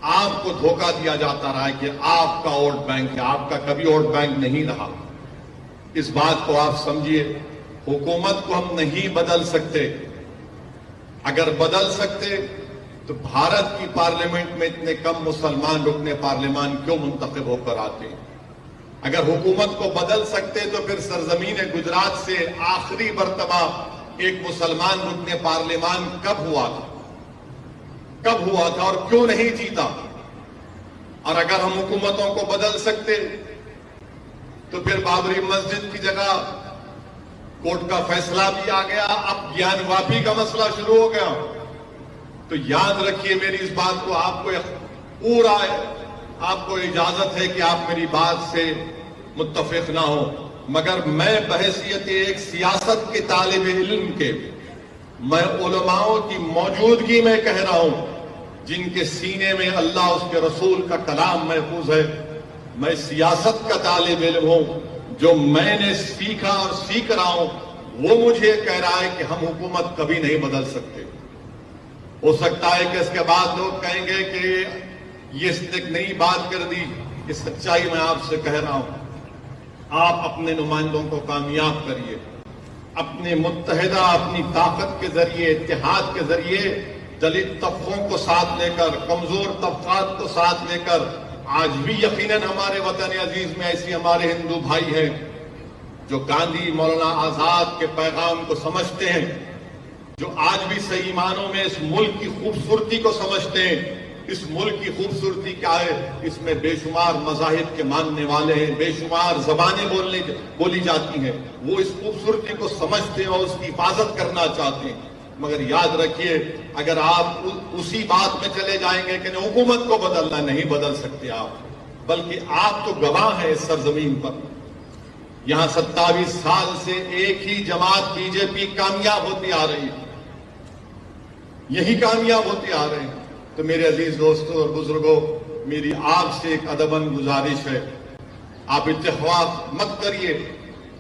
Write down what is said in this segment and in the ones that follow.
آپ کو دھوکہ دیا جاتا رہا ہے کہ آپ کا ووٹ بینک ہے، آپ کا کبھی ووٹ بینک نہیں رہا۔ اس بات کو آپ سمجھیے، حکومت کو ہم نہیں بدل سکتے۔ اگر بدل سکتے تو بھارت کی پارلیمنٹ میں اتنے کم مسلمان رکن پارلیمان کیوں منتخب ہو کر آتے ہیں؟ اگر حکومت کو بدل سکتے تو پھر سرزمین گجرات سے آخری مرتبہ ایک مسلمان رکن پارلیمان کب ہوا تھا اور کیوں نہیں جیتا؟ اور اگر ہم حکومتوں کو بدل سکتے تو پھر بابری مسجد کی جگہ کورٹ کا فیصلہ بھی آ گیا، اب گیان واپی کا مسئلہ شروع ہو گیا۔ تو یاد رکھیے میری اس بات کو، آپ کو پورا آپ کو اجازت ہے کہ آپ میری بات سے متفق نہ ہو، مگر میں بحیثیت ایک سیاست کے طالب علم کے، میں علماؤں کی موجودگی میں کہہ رہا ہوں جن کے سینے میں اللہ اس کے رسول کا کلام محفوظ ہے۔ میں سیاست کا طالب علم ہوں، جو میں نے سیکھا اور سیکھ رہا ہوں وہ مجھے کہہ رہا ہے کہ ہم حکومت کبھی نہیں بدل سکتے۔ ہو سکتا ہے کہ اس کے بعد لوگ کہیں گے کہ یہ اس نے نئی بات کر دی، یہ سچائی میں آپ سے کہہ رہا ہوں۔ آپ اپنے نمائندوں کو کامیاب کریے، اپنے متحدہ اپنی طاقت کے ذریعے، اتحاد کے ذریعے دلت طبقوں کو ساتھ لے کر، کمزور طبقات کو ساتھ لے کر۔ آج بھی یقیناً ہمارے وطن عزیز میں ایسی ہمارے ہندو بھائی ہیں جو گاندھی مولانا آزاد کے پیغام کو سمجھتے ہیں، جو آج بھی صحیح معنوں میں اس ملک کی خوبصورتی کو سمجھتے ہیں۔ اس ملک کی خوبصورتی کیا ہے؟ اس میں بے شمار مذاہب کے ماننے والے ہیں، بے شمار زبانیں بولی جاتی ہیں، وہ اس خوبصورتی کو سمجھتے ہیں اور اس کی حفاظت کرنا چاہتے ہیں۔ مگر یاد رکھیے، اگر آپ اسی بات میں چلے جائیں گے کہ حکومت کو بدلنا، نہیں بدل سکتے آپ، بلکہ آپ تو گواہ ہیں اس سرزمین پر۔ یہاں 27 سال سے ایک ہی جماعت بی جے پی کامیاب ہوتی آ رہی ہے، یہی کامیاب ہوتے آ رہے ہیں۔ تو میرے عزیز دوستوں اور بزرگوں، میری آپ سے ایک ادباً گزارش ہے، آپ اتفاق مت کریے،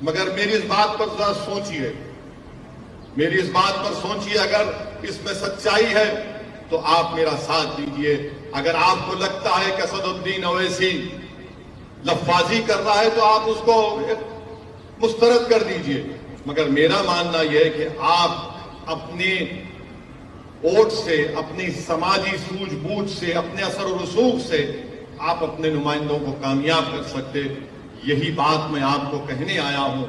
مگر میری اس بات پر ذرا سوچیے، میری اس بات پر سوچیے۔ اگر اس میں سچائی ہے تو آپ میرا ساتھ دیجئے، اگر آپ کو لگتا ہے کہ اسد الدین اویسی لفاظی کر رہا ہے تو آپ اس کو مسترد کر دیجئے، مگر میرا ماننا یہ ہے کہ آپ اپنے ووٹ سے، اپنی سماجی سوجھ بوجھ سے، اپنے اثر و رسوخ سے آپ اپنے نمائندوں کو کامیاب کر سکتے۔ یہی بات میں آپ کو کہنے آیا ہوں۔